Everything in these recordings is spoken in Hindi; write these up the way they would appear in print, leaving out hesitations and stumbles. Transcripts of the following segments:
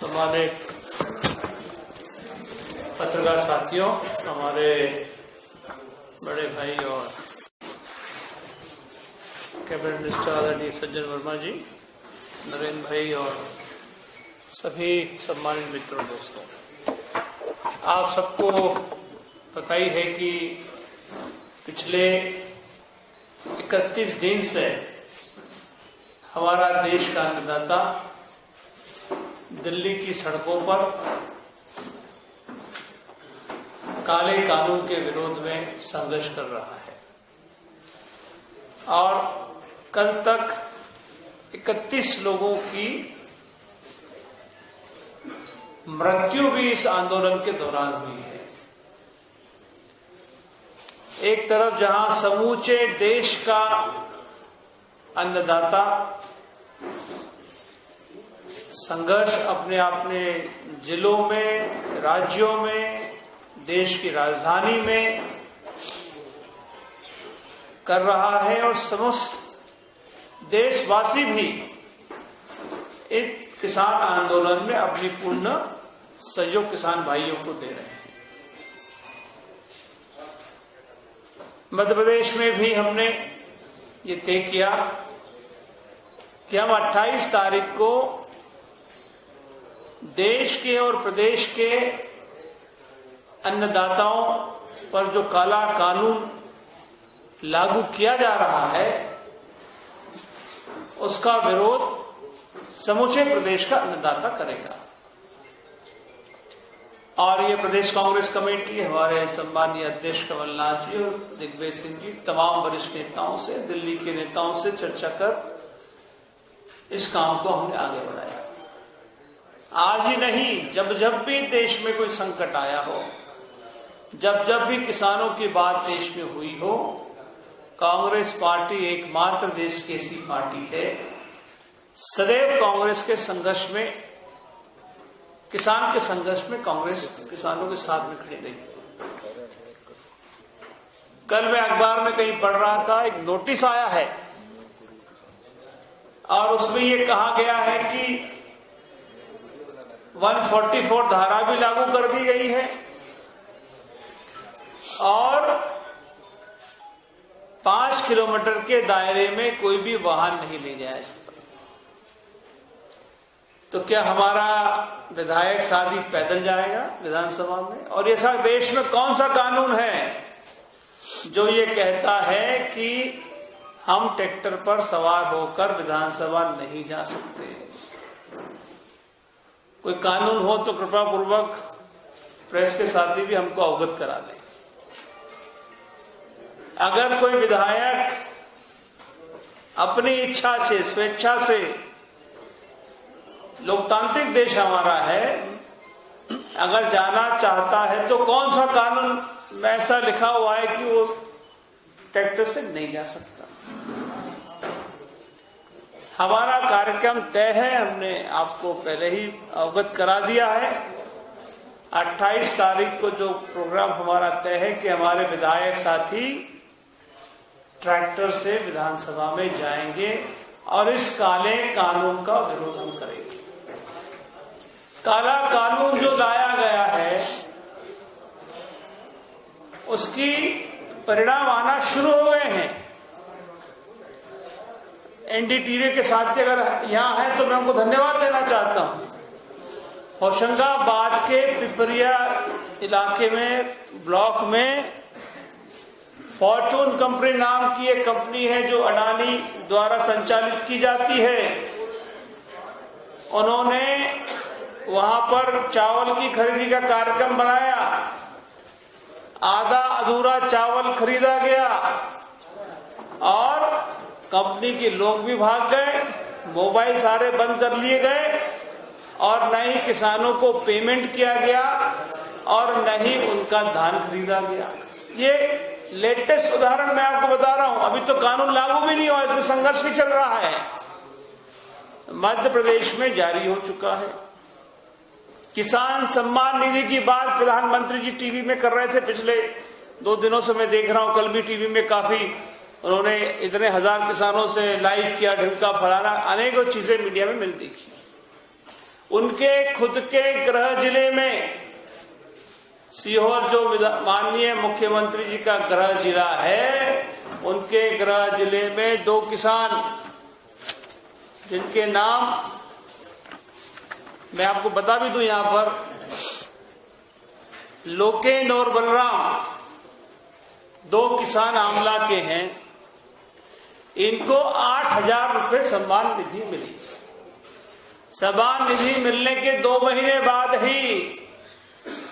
सम्मानित पत्रकार साथियों, हमारे बड़े भाई और कैबिनेट मिनिस्टर आदरणीय सज्जन वर्मा जी, नरेंद्र भाई और सभी सम्मानित मित्रों, दोस्तों, आप सबको पता ही है कि पिछले 31 दिन से हमारा देश का अन्नदाता दिल्ली की सड़कों पर काले कानून के विरोध में संघर्ष कर रहा है और कल तक 31 लोगों की मृत्यु भी इस आंदोलन के दौरान हुई है। एक तरफ जहां समूचे देश का अन्नदाता संघर्ष अपने जिलों में, राज्यों में, देश की राजधानी में कर रहा है और समस्त देशवासी भी इस किसान आंदोलन में अपनी पूर्ण सहयोग किसान भाइयों को दे रहे हैं। मध्य प्रदेश में भी हमने ये तय किया कि हम 28 तारीख को देश के और प्रदेश के अन्नदाताओं पर जो काला कानून लागू किया जा रहा है उसका विरोध समूचे प्रदेश का अन्नदाता करेगा। और ये प्रदेश कांग्रेस कमेटी हमारे सम्मानीय अध्यक्ष कमलनाथ जी और दिग्विजय सिंह जी, तमाम वरिष्ठ नेताओं से, दिल्ली के नेताओं से चर्चा कर इस काम को हमने आगे बढ़ाया। आज ही नहीं, जब जब भी देश में कोई संकट आया हो, जब जब भी किसानों की बात देश में हुई हो, कांग्रेस पार्टी एकमात्र देश की ऐसी पार्टी है सदैव कांग्रेस के संघर्ष में, किसान के संघर्ष में कांग्रेस किसानों के साथ में खड़ी रही। कल मैं अखबार में कहीं पढ़ रहा था, एक नोटिस आया है और उसमें ये कहा गया है कि 144 धारा भी लागू कर दी गई है और 5 किलोमीटर के दायरे में कोई भी वाहन नहीं ले जाया सकता। तो क्या हमारा विधायक शादी पैदल जाएगा विधानसभा में? और ऐसा देश में कौन सा कानून है जो ये कहता है कि हम ट्रैक्टर पर सवार होकर विधानसभा नहीं जा सकते? कोई कानून हो तो कृपा पूर्वक प्रेस के साथी भी हमको अवगत करा दें। अगर कोई विधायक अपनी इच्छा से, स्वेच्छा से, लोकतांत्रिक देश हमारा है, अगर जाना चाहता है तो कौन सा कानून में ऐसा लिखा हुआ है कि वो ट्रैक्टर से नहीं जा सकता? हमारा कार्यक्रम तय है, हमने आपको पहले ही अवगत करा दिया है। 28 तारीख को जो प्रोग्राम हमारा तय है कि हमारे विधायक साथी ट्रैक्टर से विधानसभा में जाएंगे और इस काले कानून का विरोध हम करेंगे। काला कानून जो लाया गया है उसकी परिणाम आना शुरू हो गए हैं। एनडीटीवी के साथी अगर यहां है तो मैं उनको धन्यवाद देना चाहता हूं। होशंगाबाद के पिपरिया इलाके में, ब्लॉक में फॉर्चून कंपनी नाम की एक कंपनी है जो अडानी द्वारा संचालित की जाती है। उन्होंने वहां पर चावल की खरीदी का कार्यक्रम बनाया, आधा अधूरा चावल खरीदा गया और कंपनी के लोग भी भाग गए, मोबाइल सारे बंद कर लिए गए और न ही किसानों को पेमेंट किया गया और न ही उनका धान खरीदा गया। ये लेटेस्ट उदाहरण मैं आपको बता रहा हूं। अभी तो कानून लागू भी नहीं हुआ, इसमें संघर्ष भी चल रहा है। मध्य प्रदेश में जारी हो चुका है। किसान सम्मान निधि की बात प्रधानमंत्री जी टीवी में कर रहे थे पिछले 2 दिनों से, मैं देख रहा हूं। कल भी टीवी में काफी उन्होंने इतने हजार किसानों से लाइव किया, ढिमका फलाना, अनेकों चीजें मीडिया में मिलती थी। उनके खुद के गृह जिले में सीहोर, जो माननीय मुख्यमंत्री जी का गृह जिला है, उनके गृह जिले में 2 किसान जिनके नाम मैं आपको बता भी दूं यहां पर, लोकेंद्र और बलराम, 2 किसान आमला के हैं। इनको 8,000 रुपए सम्मान निधि मिली। सम्मान निधि मिलने के 2 महीने बाद ही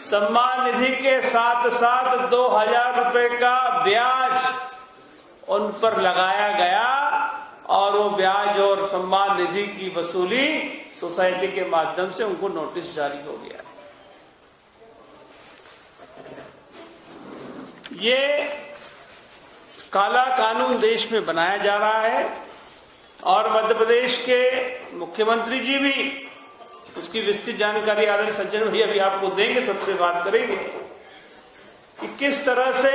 सम्मान निधि के साथ साथ 2,000 रुपए का ब्याज उन पर लगाया गया और वो ब्याज और सम्मान निधि की वसूली सोसाइटी के माध्यम से उनको नोटिस जारी हो गया। ये काला कानून देश में बनाया जा रहा है और मध्य प्रदेश के मुख्यमंत्री जी भी उसकी विस्तृत जानकारी आदरणीय सज्जन भैया भी आपको देंगे, सबसे बात करेंगे कि किस तरह से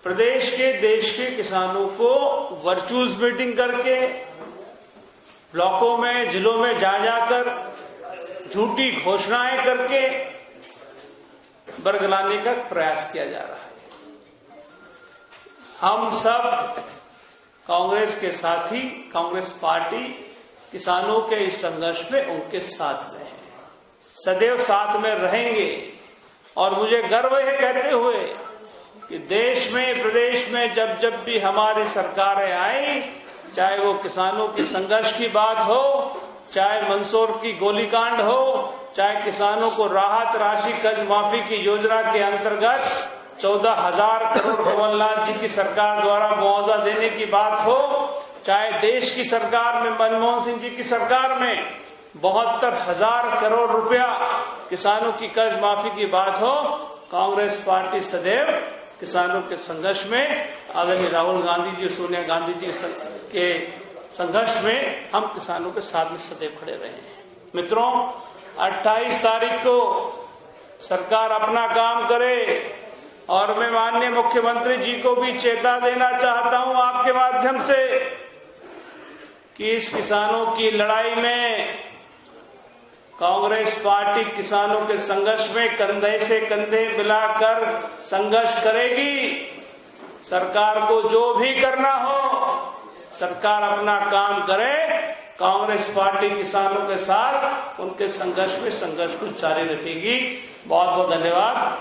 प्रदेश के, देश के किसानों को वर्चुअल मीटिंग करके ब्लॉकों में, जिलों में जा जाकर झूठी घोषणाएं करके बरगलाने का प्रयास किया जा रहा है। हम सब कांग्रेस के साथी, कांग्रेस पार्टी किसानों के इस संघर्ष में उनके साथ रहे, सदैव साथ में रहेंगे। और मुझे गर्व है कहते हुए कि देश में, प्रदेश में जब जब भी हमारी सरकारें आई, चाहे वो किसानों के संघर्ष की बात हो, चाहे मंदसौर की गोलीकांड हो, चाहे किसानों को राहत राशि कर्ज माफी की योजना के अंतर्गत 14,000 करोड़ कमलनाथ जी की सरकार द्वारा मुआवजा देने की बात हो, चाहे देश की सरकार में, मनमोहन सिंह जी की सरकार में 72,000 करोड़ रुपया किसानों की कर्ज माफी की बात हो, कांग्रेस पार्टी सदैव किसानों के संघर्ष में, आदरणीय राहुल गांधी जी, सोनिया गांधी जी के संघर्ष में हम किसानों के साथ में सदैव खड़े रहे हैं। मित्रों, 28 तारीख को सरकार अपना काम करे और मैं माननीय मुख्यमंत्री जी को भी चेता देना चाहता हूं आपके माध्यम से कि इस किसानों की लड़ाई में कांग्रेस पार्टी किसानों के संघर्ष में कंधे से कंधे मिलाकर संघर्ष करेगी। सरकार को जो भी करना हो, सरकार अपना काम करे, कांग्रेस पार्टी किसानों के साथ उनके संघर्ष में संघर्ष को जारी रखेगी। बहुत बहुत धन्यवाद।